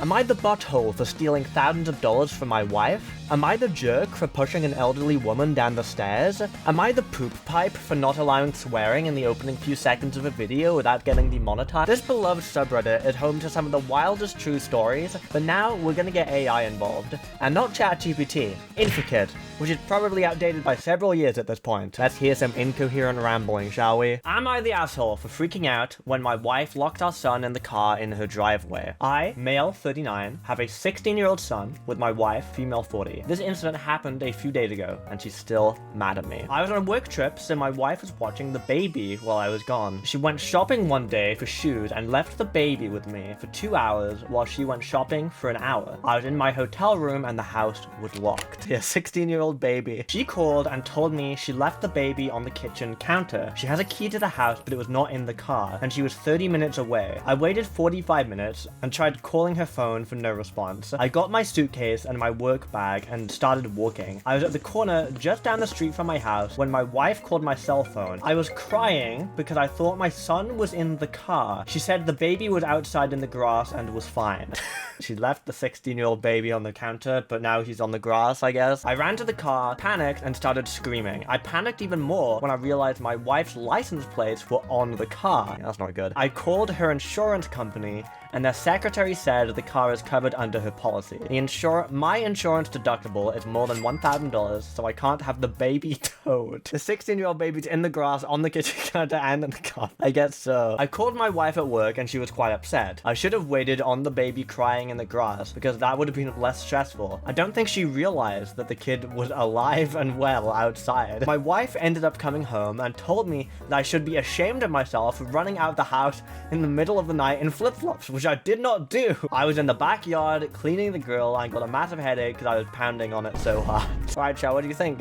Am I the butthole for stealing thousands of dollars from my wife? Am I the jerk for pushing an elderly woman down the stairs? Am I the poop pipe for not allowing swearing in the opening few seconds of a video without getting demonetized? This beloved subreddit is home to some of the wildest true stories, but now we're gonna get AI involved. And not ChatGPT, Infikid, which is probably outdated by several years at this point. Let's hear some incoherent rambling, shall we? Am I the asshole for freaking out when my wife locked our son in the car in her driveway? I, male 39, have a 16-year-old son with my wife, female 40. This incident happened a few days ago, and she's still mad at me. I was on a work trip, so my wife was watching the baby while I was gone. She went shopping one day for shoes and left the baby with me for 2 hours while she went shopping for an hour. I was in my hotel room and the house was locked. A 16-year-old baby. She called and told me she left the baby on the kitchen counter. She has a key to the house, but it was not in the car, and she was 30 minutes away. I waited 45 minutes and tried calling her phone for no response. I got my suitcase and my work bag and started walking. I was at the corner just down the street from my house when my wife called my cell phone. I was crying because I thought my son was in the car. She said the baby was outside in the grass and was fine. She left the 16-year-old baby on the counter, but now he's on the grass, I guess. I ran to the car, panicked, and started screaming. I panicked even more when I realized my wife's license plates were on the car. That's not good. I called her insurance company, and their secretary said the car is covered under her policy. My insurance deductible is more than $1,000, so I can't have the baby towed. The 16-year-old baby's in the grass, on the kitchen counter, and in the car. I guess so. I called my wife at work, and she was quite upset. I should have waited on the baby crying in the grass, because that would have been less stressful. I don't think she realized that the kid was alive and well outside. My wife ended up coming home and told me that I should be ashamed of myself for running out of the house in the middle of the night in flip-flops, which I did not do. I was in the backyard cleaning the grill and got a massive headache because I was pounding on it so hard. Alright, Chow, what do you think?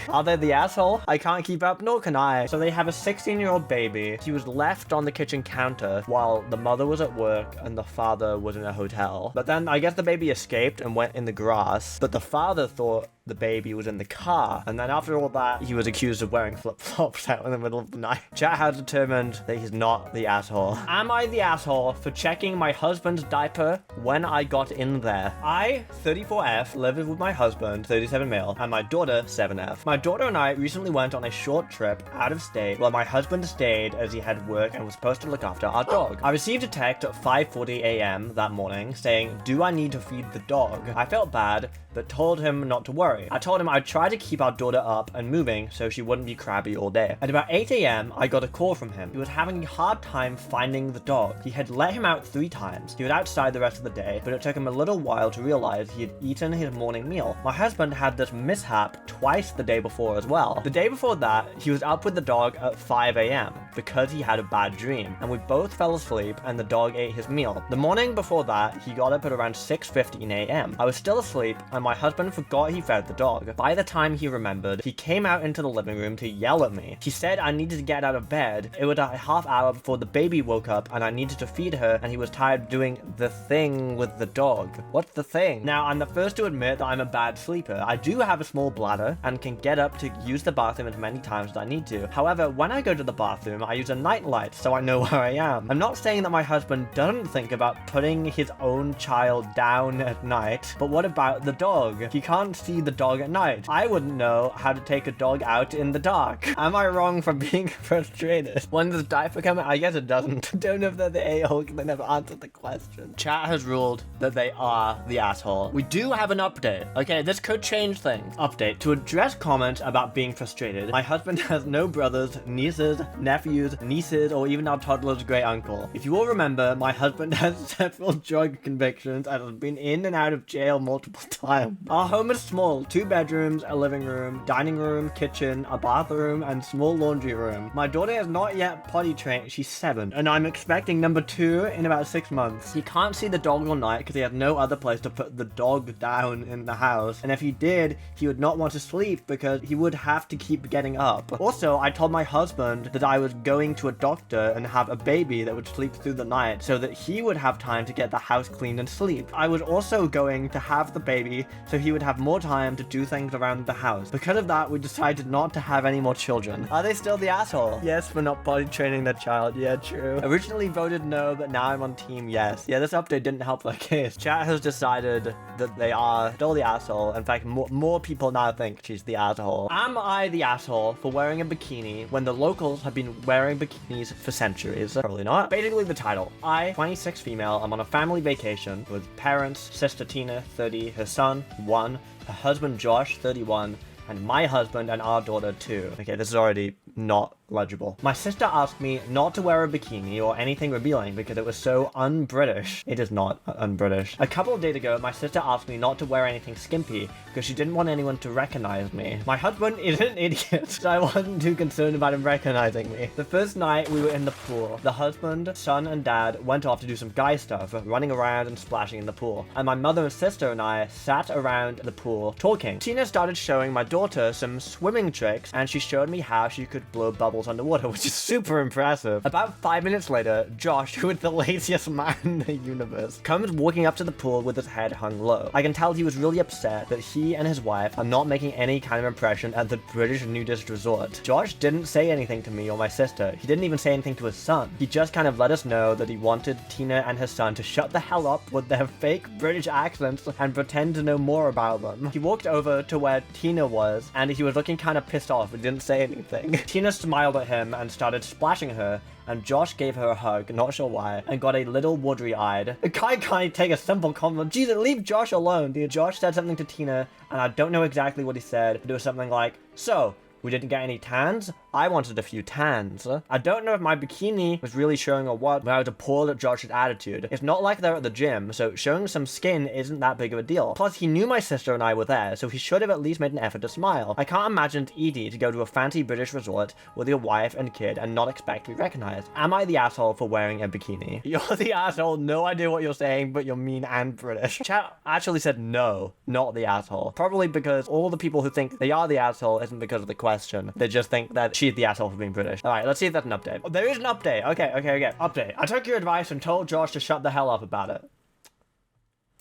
Are they the asshole? I can't keep up, nor can I. So they have a 16-year-old baby. She was left on the kitchen counter while the mother was at work and the father was in a hotel. But then I guess the baby escaped and went in the grass, but the father thought the baby was in the car, and then after all that, he was accused of wearing flip-flops out in the middle of the night. Chat has determined that he's not the asshole. Am I the asshole for checking my husband's diaper when I got in there? I, 34F, live with my husband, 37 male, and my daughter, 7F. My daughter and I recently went on a short trip out of state while my husband stayed as he had work and was supposed to look after our dog. I received a text at 5:40 a.m. that morning saying, "Do I need to feed the dog?" I felt bad, but told him not to worry. I told him I'd try to keep our daughter up and moving so she wouldn't be crabby all day. At about 8 a.m., I got a call from him. He was having a hard time finding the dog. He had let him out 3 times. He was outside the rest of the day, but it took him a little while to realize he had eaten his morning meal. My husband had this mishap twice the day before as well. The day before that, he was up with the dog at 5 a.m. because he had a bad dream, and we both fell asleep and the dog ate his meal. The morning before that, he got up at around 6:15 a.m. I was still asleep, and my husband forgot he fed the dog. By the time he remembered, he came out into the living room to yell at me. He said I needed to get out of bed. It was a half hour before the baby woke up and I needed to feed her, and he was tired of doing the thing with the dog. What's the thing? Now, I'm the first to admit that I'm a bad sleeper. I do have a small bladder and can get up to use the bathroom as many times as I need to. However, when I go to the bathroom, I use a nightlight so I know where I am. I'm not saying that my husband doesn't think about putting his own child down at night, but what about the dog? He can't see the dog at night. I wouldn't know how to take a dog out in the dark. Am I wrong for being frustrated? When does diaper come out? I guess it doesn't. Don't know if they're the a-hole because they never answered the question. Chat has ruled that they are the asshole. We do have an update. Okay, this could change things. Update. To address comments about being frustrated, my husband has no brothers, nieces, nephews, nieces, or even our toddler's great uncle. If you all remember, my husband has several drug convictions and has been in and out of jail multiple times. Our home is small, 2 bedrooms, a living room, dining room, kitchen, a bathroom, and small laundry room. My daughter is not yet potty trained, she's 7, and I'm expecting number 2 in about 6 months. He can't see the dog all night because he has no other place to put the dog down in the house, and if he did, he would not want to sleep because he would have to keep getting up. Also, I told my husband that I was going to a doctor and have a baby that would sleep through the night so that he would have time to get the house cleaned and sleep. I was also going to have the baby so he would have more time them to do things around the house. Because of that, we decided not to have any more children. Are they still the asshole? Yes, for not potty training their child. Yeah, true. Originally voted no, but now I'm on team yes. Yeah, this update didn't help their case. Chat has decided that they are still the asshole. In fact, more people now think she's the asshole. Am I the asshole for wearing a bikini when the locals have been wearing bikinis for centuries? Probably not. Basically the title. I, 26 female, I'm on a family vacation with parents, sister Tina, 30, her son, 1, her husband Josh, 31, and my husband and our daughter, 2. Okay, this is already not legible. My sister asked me not to wear a bikini or anything revealing because it was so un-British. It is not un-British. A couple of days ago, my sister asked me not to wear anything skimpy because she didn't want anyone to recognize me. My husband is an idiot, so I wasn't too concerned about him recognizing me. The first night we were in the pool, the husband, son, and dad went off to do some guy stuff, running around and splashing in the pool. And my mother and sister and I sat around the pool talking. Tina started showing my daughter some swimming tricks, and she showed me how she could blow bubbles underwater, which is super impressive. About 5 minutes later, Josh, who is the laziest man in the universe, comes walking up to the pool with his head hung low. I can tell he was really upset that he and his wife are not making any kind of impression at the British nudist resort. Josh didn't say anything to me or my sister. He didn't even say anything to his son. He just kind of let us know that he wanted Tina and his son to shut the hell up with their fake British accents and pretend to know more about them. He walked over to where Tina was, and he was looking kind of pissed off and didn't say anything. Tina smiled at him and started splashing her, and Josh gave her a hug, not sure why, and got a little watery-eyed. A guy can't take a simple compliment. Jesus, leave Josh alone, dude. Josh said something to Tina, and I don't know exactly what he said, but it was something like, "So, we didn't get any tans? I wanted a few tans." I don't know if my bikini was really showing or what, but I was appalled at Josh's attitude. It's not like they're at the gym, so showing some skin isn't that big of a deal. Plus, he knew my sister and I were there, so he should have at least made an effort to smile. I can't imagine it's easy to go to a fancy British resort with your wife and kid and not expect to be recognized. Am I the asshole for wearing a bikini? You're the asshole, no idea what you're saying, but you're mean and British. Chat actually said no, not the asshole. Probably because all the people who think they are the asshole isn't because of the question. They just think that she's the asshole for being British. Alright, let's see if that's an update. Oh, there is an update. Okay. Update. I took your advice and told Josh to shut the hell up about it.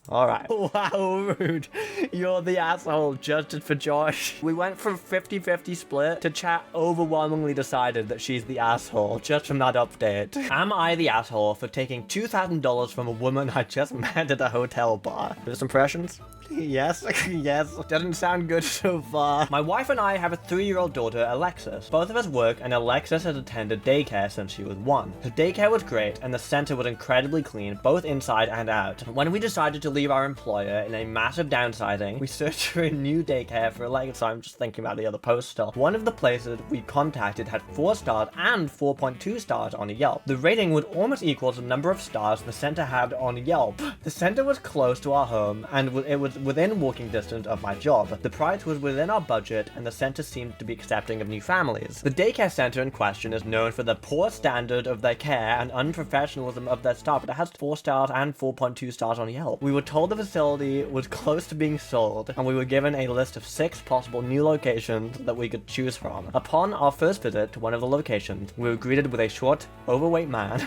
Alright. Wow, rude. You're the asshole, adjusted for Josh. We went from 50-50 split to chat overwhelmingly decided that she's the asshole just from that update. Am I the asshole for taking $2,000 from a woman I just met at a hotel bar? First impressions? Yes, yes. Doesn't sound good so far. My wife and I have a 3-year-old daughter, Alexis. Both of us work, and Alexis has attended daycare since she was 1. Her daycare was great, and the center was incredibly clean, both inside and out. When we decided to leave our employer in a massive downsizing, we searched for a new daycare for Alexis. So I'm just thinking about the other post still. One of the places we contacted had 4 stars and 4.2 stars on Yelp. The rating would almost equal the number of stars the center had on Yelp. The center was close to our home, and it was within walking distance of my job. The price was within our budget, and the center seemed to be accepting of new families. The daycare center in question is known for the poor standard of their care and unprofessionalism of their staff, but it has 4 stars and 4.2 stars on Yelp. We were told the facility was close to being sold, and we were given a list of 6 possible new locations that we could choose from. Upon our first visit to one of the locations, we were greeted with a short, overweight man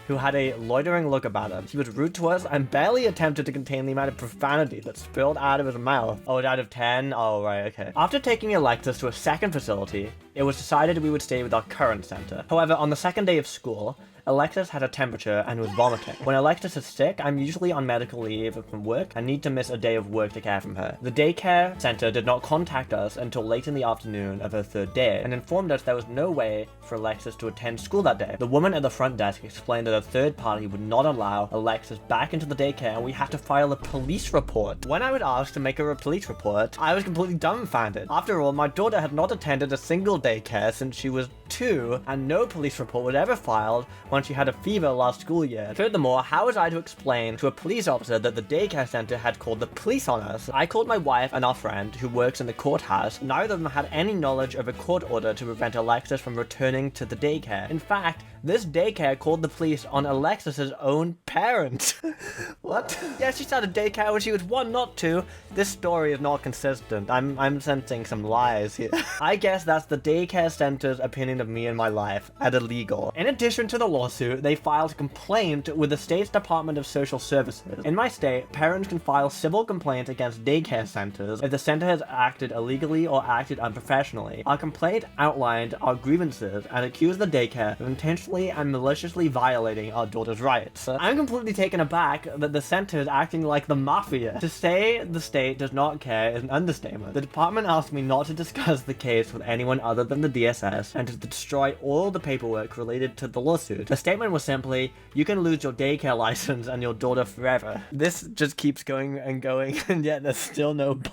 who had a loitering look about him. He was rude to us and barely attempted to contain the amount of profanity that spilled out of his mouth. Oh, it's out of 10? Oh, right, okay. After taking Alexis to a second facility, it was decided we would stay with our current center. However, on the second day of school, Alexis had a temperature and was vomiting. When Alexis is sick, I'm usually on medical leave from work and need to miss a day of work to care for her. The daycare center did not contact us until late in the afternoon of her 3rd day and informed us there was no way for Alexis to attend school that day. The woman at the front desk explained that a third party would not allow Alexis back into the daycare and we had to file a police report. When I was asked to make a police report, I was completely dumbfounded. After all, my daughter had not attended a single daycare since she was 2, and no police report was ever filed when she had a fever last school year. Furthermore, how was I to explain to a police officer that the daycare center had called the police on us? I called my wife and our friend, who works in the courthouse. Neither of them had any knowledge of a court order to prevent Alexis from returning to the daycare. In fact, This daycare called the police on Alexis's own parent. What? Yeah, she started daycare when she was 1, not 2. This story is not consistent. I'm sensing some lies here. I guess that's the daycare center's opinion of me and my life, at illegal. In addition to the lawsuit, they filed a complaint with the state's Department of Social Services. In my state, parents can file civil complaints against daycare centers if the center has acted illegally or acted unprofessionally. Our complaint outlined our grievances and accused the daycare of intentionally and maliciously violating our daughter's rights. I'm completely taken aback that the center is acting like the mafia. To say the state does not care is an understatement. The department asked me not to discuss the case with anyone other than the DSS and to destroy all the paperwork related to the lawsuit. The statement was simply, you can lose your daycare license and your daughter forever. This just keeps going and going, and yet there's still no bar.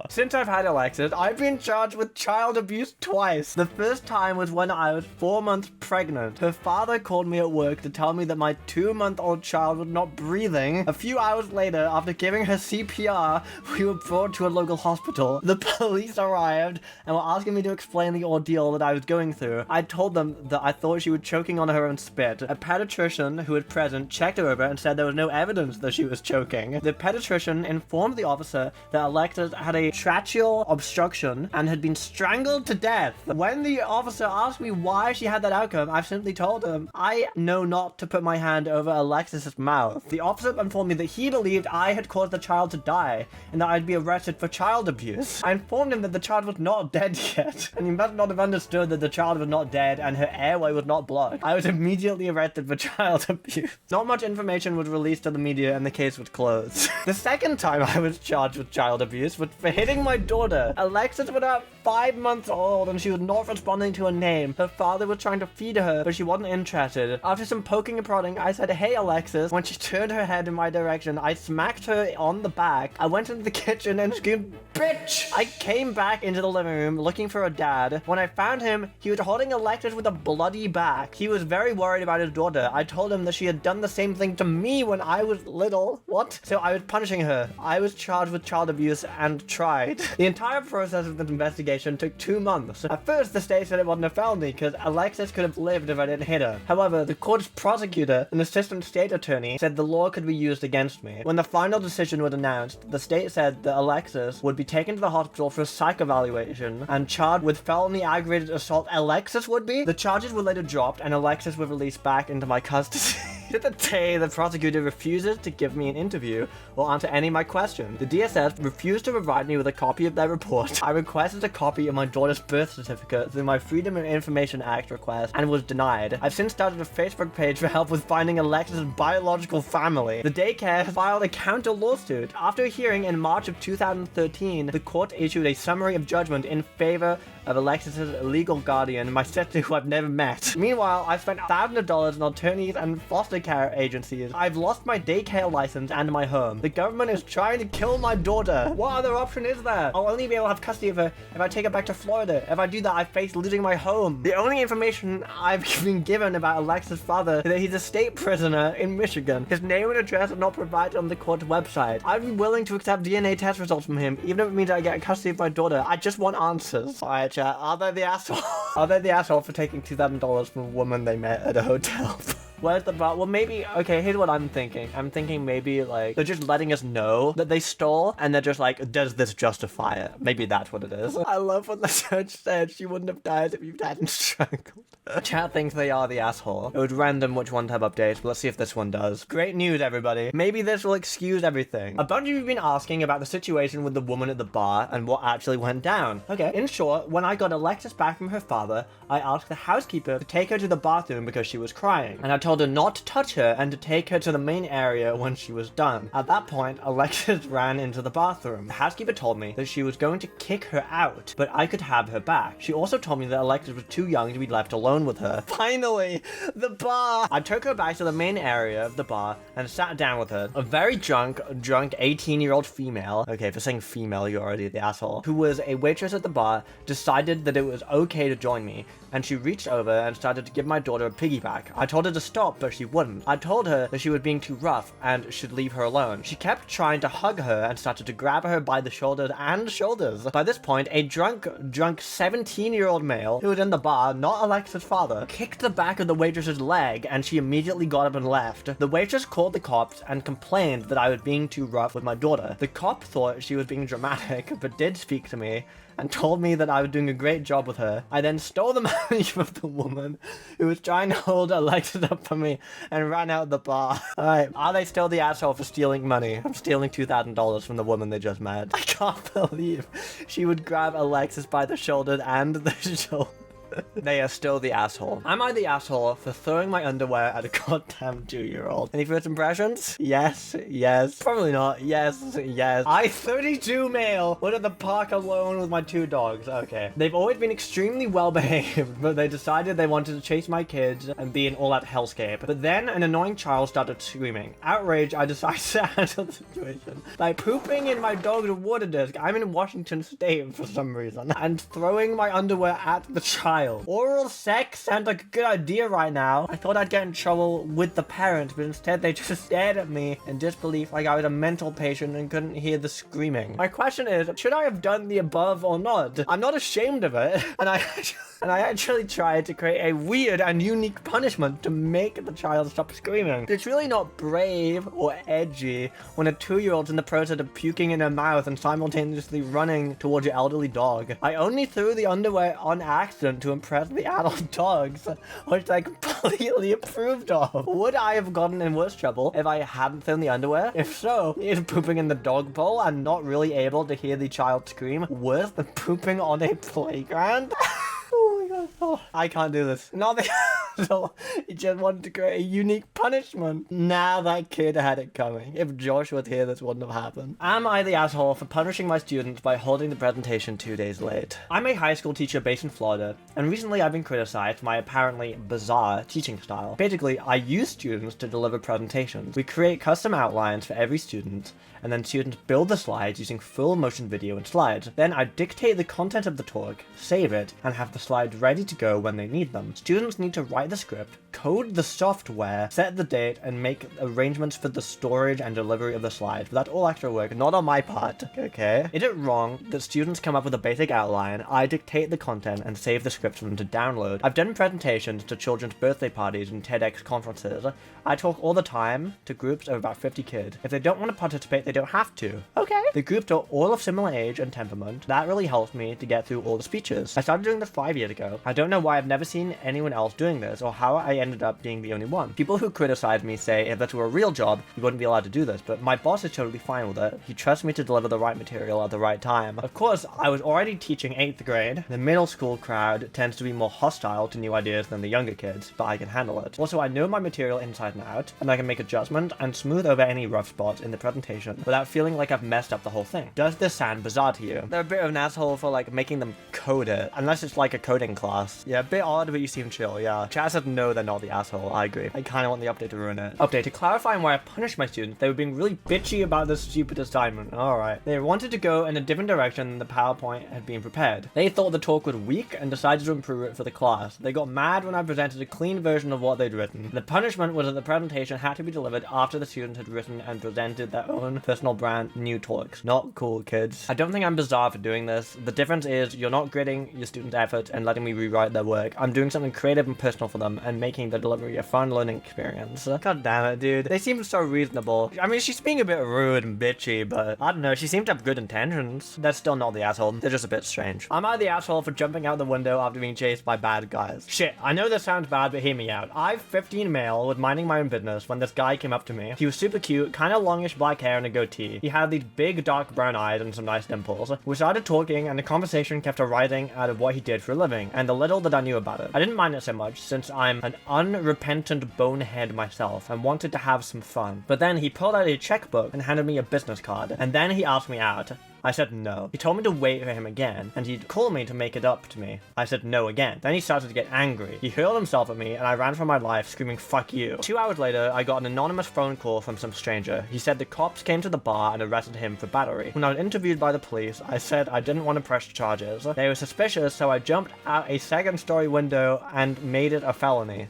Since I've had Alexis, I've been charged with child abuse twice. The first time was when I was 4 months pregnant. Her father called me at work to tell me that my 2-month-old child was not breathing. A few hours later, after giving her CPR, we were brought to a local hospital. The police arrived and were asking me to explain the ordeal that I was going through. I told them that I thought she was choking on her own spit. A pediatrician who was present checked her over and said there was no evidence that she was choking. The pediatrician informed the officer that Alexis had a tracheal obstruction and had been strangled to death. When the officer asked me why she had that outcome, I've simply told him, I know not to put my hand over Alexis's mouth. The officer informed me that he believed I had caused the child to die and that I'd be arrested for child abuse. I informed him that the child was not dead yet, and he must not have understood that the child was not dead and her airway was not blocked. I was immediately arrested for child abuse. Not much information was released to the media and the case was closed. The second time I was charged with child abuse was for hitting my daughter. Alexis was about 5 months old and she was not responding to her name. Her father was trying to feed her, but she wasn't interested. After some poking and prodding, I said, hey Alexis. When she turned her head in my direction, I smacked her on the back. I went into the kitchen and screamed, bitch! I came back into the living room looking for her dad. When I found him, he was holding Alexis with a bloody back. He was very worried about his daughter. I told him that she had done the same thing to me when I was little. What? So I was punishing her. I was charged with child abuse and tried. The entire process of this investigation took 2 months. At first, the state said it wasn't a felony because Alexis could have lived if I didn't hit her. However, the court's prosecutor, an assistant state attorney, said the law could be used against me. When the final decision was announced, the state said that Alexis would be taken to the hospital for a psych evaluation and charged with felony aggravated assault. Alexis would be? The charges were later dropped and Alexis was released back into my custody. To the day, the prosecutor refuses to give me an interview or answer any of my questions. The DSS refused to provide me with a copy of their report. I requested a copy of my daughter's birth certificate through my Freedom of Information Act request and was denied. I've since started a Facebook page for help with finding Alexis' biological family. The daycare filed a counter lawsuit. After a hearing in March of 2013, the court issued a summary of judgment in favor of Alexis' legal guardian, my sister who I've never met. Meanwhile, I've spent thousands of dollars on attorneys and foster care agencies. I've lost my daycare license and my home. The government is trying to kill my daughter. What other option is there? I'll only be able to have custody of her if I take her back to Florida. If I do that, I face losing my home. The only information I've been given about Alexis' father is that he's a state prisoner in Michigan. His name and address are not provided on the court's website. I'd be willing to accept DNA test results from him, even if it means I get custody of my daughter. I just want answers. Alright, chat. Are they the asshole? Are they the asshole for taking $2,000 from a woman they met at a hotel? Where's the bar? Well, maybe, okay, here's what I'm thinking. I'm thinking maybe, like, they're just letting us know that they stole, and they're just like, does this justify it? Maybe that's what it is. I love what the judge said. She wouldn't have died if you hadn't strangled. Chat thinks they are the asshole. It was random which one to have updates, but let's see if this one does. Great news, everybody. Maybe this will excuse everything. A bunch of you have been asking about the situation with the woman at the bar and what actually went down. Okay, in short, when I got Alexis back from her father, I asked the housekeeper to take her to the bathroom because she was crying, and I told her not to touch her and to take her to the main area when she was done. At that point, Alexis ran into the bathroom. The housekeeper told me that she was going to kick her out, but I could have her back. She also told me that Alexis was too young to be left alone with her. Finally, the bar! I took her back to the main area of the bar and sat down with her. A very drunk 18-year-old female, okay, for saying female, you're already the asshole, who was a waitress at the bar, decided that it was okay to join me, and she reached over and started to give my daughter a piggyback. I told her to stop, stop, but she wouldn't. I told her that she was being too rough and should leave her alone. She kept trying to hug her and started to grab her by the shoulders. By this point, a drunk 17-year-old male who was in the bar, not Alexa's father, kicked the back of the waitress's leg and she immediately got up and left. The waitress called the cops and complained that I was being too rough with my daughter. The cop thought she was being dramatic, but did speak to me and told me that I was doing a great job with her. I then stole the money from the woman who was trying to hold Alexis up for me and ran out of the bar. Alright, are they still the asshole for stealing money? I'm stealing $2,000 from the woman they just met. I can't believe she would grab Alexis by the shoulder and the shoulder. They are still the asshole. Am I the asshole for throwing my underwear at a goddamn 2-year-old? Any first impressions? Yes. Probably not. Yes. I, 32 male, was at the park alone with my 2 dogs. Okay. They've always been extremely well behaved, but they decided they wanted to chase my kids and be an all-out hellscape. But then an annoying child started screaming. Outraged, I decided to handle the situation by pooping in my dog's water disc. I'm in Washington State for some reason, and throwing my underwear at the child. Oral sex sounds like a good idea right now. I thought I'd get in trouble with the parents, but instead they just stared at me in disbelief like I was a mental patient and couldn't hear the screaming. My question is, should I have done the above or not? I'm not ashamed of it, and I actually tried to create a weird and unique punishment to make the child stop screaming. It's really not brave or edgy when a 2-year-old's in the process of puking in her mouth and simultaneously running towards your elderly dog. I only threw the underwear on accident to impress the adult dogs, which I completely approved of. Would I have gotten in worse trouble if I hadn't thrown the underwear? If so, is pooping in the dog bowl and not really able to hear the child scream worse than pooping on a playground? Oh my god. Oh, I can't do this. Not the asshole. He just wanted to create a unique punishment. Now that kid had it coming. If Josh was here, this wouldn't have happened. Am I the asshole for punishing my students by holding the presentation 2 days late? I'm a high school teacher based in Florida, and recently I've been criticized for my apparently bizarre teaching style. Basically, I use students to deliver presentations. We create custom outlines for every student, and then students build the slides using full motion video and slides. Then I dictate the content of the talk, save it, and have the slides ready to go when they need them. Students need to write the script, code the software, set the date, and make arrangements for the storage and delivery of the slides. But that's all extra work, not on my part. Okay. Is it wrong that students come up with a basic outline, I dictate the content, and save the scripts for them to download? I've done presentations to children's birthday parties and TEDx conferences. I talk all the time to groups of about 50 kids. If they don't want to participate, they don't have to. Okay. The groups are all of similar age and temperament. That really helps me to get through all the speeches. I started doing this 5 years ago. I don't know why I've never seen anyone else doing this, or how I ended up being the only one. People who criticize me say if this were a real job, you wouldn't be allowed to do this, but my boss is totally fine with it. He trusts me to deliver the right material at the right time. Of course, I was already teaching 8th grade. The middle school crowd tends to be more hostile to new ideas than the younger kids, but I can handle it. Also, I know my material inside and out, and I can make adjustments and smooth over any rough spots in the presentation without feeling like I've messed up the whole thing. Does this sound bizarre to you? They're a bit of an asshole for like making them code it, unless it's like a coding class. Yeah, a bit odd, but you seem chill, yeah. Chat said no, they're not the asshole. I agree. I kind of want the update to ruin it. Update, to clarify why I punished my students, they were being really bitchy about this stupid assignment. Alright. They wanted to go in a different direction than the PowerPoint had been prepared. They thought the talk was weak and decided to improve it for the class. They got mad when I presented a clean version of what they'd written. The punishment was that the presentation had to be delivered after the students had written and presented their own personal brand new talks. Not cool, kids. I don't think I'm bizarre for doing this. The difference is you're not grading your students' effort and letting me rewrite their work. I'm doing something creative and personal for them and making the delivery a fun learning experience. God damn it, dude. They seem so reasonable. I mean, she's being a bit rude and bitchy, but I don't know. She seemed to have good intentions. They're still not the asshole. They're just a bit strange. Am I the asshole for jumping out the window after being chased by bad guys? Shit, I know this sounds bad, but hear me out. I'm 15 male, was minding my own business when this guy came up to me. He was super cute, kind of longish black hair and a goatee. He had these big dark brown eyes and some nice dimples. We started talking and the conversation kept arising out of what he did for a living and the little that I knew about it. I didn't mind it so much since I'm an unrepentant bonehead myself and wanted to have some fun. But then he pulled out a checkbook and handed me a business card, and then he asked me out. I said no. He told me to wait for him again, and he'd call me to make it up to me. I said no again. Then he started to get angry. He hurled himself at me, and I ran for my life, screaming, "Fuck you." 2 hours later, I got an anonymous phone call from some stranger. He said the cops came to the bar and arrested him for battery. When I was interviewed by the police, I said I didn't want to press charges. They were suspicious, so I jumped out a second-story window and made it a felony.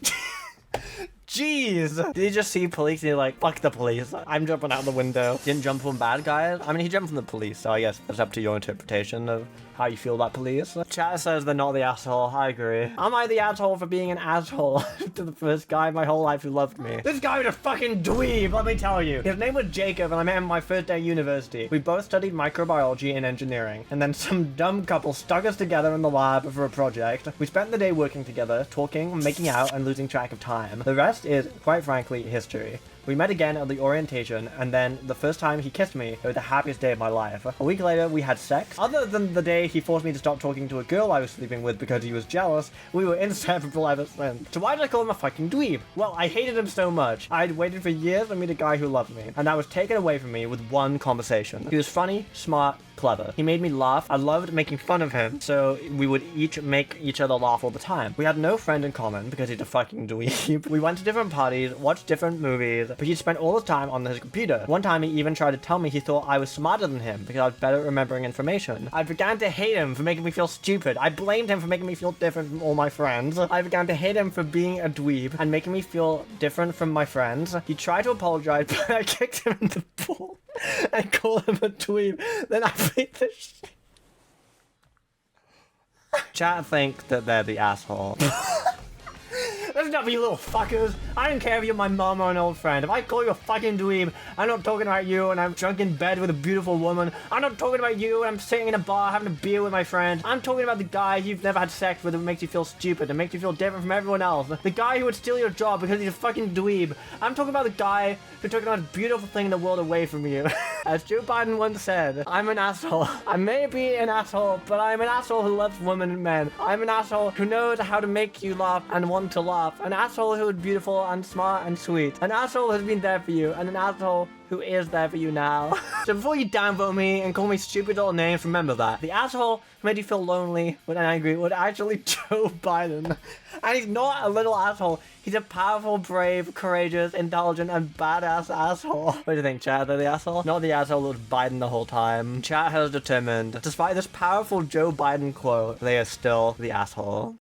Jeez! Did you just see police and you're like, fuck the police, I'm jumping out the window? Didn't jump from bad guys? I mean, he jumped from the police, so I guess it's up to your interpretation of how you feel about police. Chat says they're not the asshole. I agree. Am I the asshole for being an asshole to the first guy in my whole life who loved me? This guy was a fucking dweeb, let me tell you. His name was Jacob and I met him my first day at university. We both studied microbiology and engineering, and then some dumb couple stuck us together in the lab for a project. We spent the day working together, talking, making out, and losing track of time. The rest is, quite frankly, history. We met again at the orientation, and then the first time he kissed me, it was the happiest day of my life. A week later, we had sex. Other than the day he forced me to stop talking to a girl I was sleeping with because he was jealous, we were inseparable ever since. So why did I call him a fucking dweeb? Well, I hated him so much. I'd waited for years to meet a guy who loved me, and that was taken away from me with one conversation. He was funny, smart, clever. He made me laugh. I loved making fun of him, so we would each make each other laugh all the time. We had no friend in common because he's a fucking dweeb. We went to different parties, watched different movies, but he spent all his time on his computer. One time he even tried to tell me he thought I was smarter than him because I was better at remembering information. I began to hate him for making me feel stupid. I blamed him for making me feel different from all my friends. I began to hate him for being a dweeb and making me feel different from my friends. He tried to apologize, but I kicked him in the ball and called him a dweeb. Then I beat the shit. Chat think that they're the asshole. Listen up, you little fuckers. I don't care if you're my mom or an old friend. If I call you a fucking dweeb, I'm not talking about you and I'm drunk in bed with a beautiful woman. I'm not talking about you and I'm sitting in a bar having a beer with my friend. I'm talking about the guy you've never had sex with that makes you feel stupid and makes you feel different from everyone else. The guy who would steal your job because he's a fucking dweeb. I'm talking about the guy who took the most beautiful thing in the world away from you. As Joe Biden once said, I'm an asshole. I may be an asshole, but I'm an asshole who loves women and men. I'm an asshole who knows how to make you laugh and want to laugh. An asshole who is beautiful and smart and sweet. An asshole who's been there for you, and an asshole who is there for you now. So before you downvote me and call me stupid little names, remember that. The asshole who made you feel lonely and angry was actually Joe Biden. And he's not a little asshole. He's a powerful, brave, courageous, intelligent, and badass asshole. What do you think, chat? They're the asshole? Not the asshole who was Biden the whole time. Chat has determined, despite this powerful Joe Biden quote, they are still the asshole.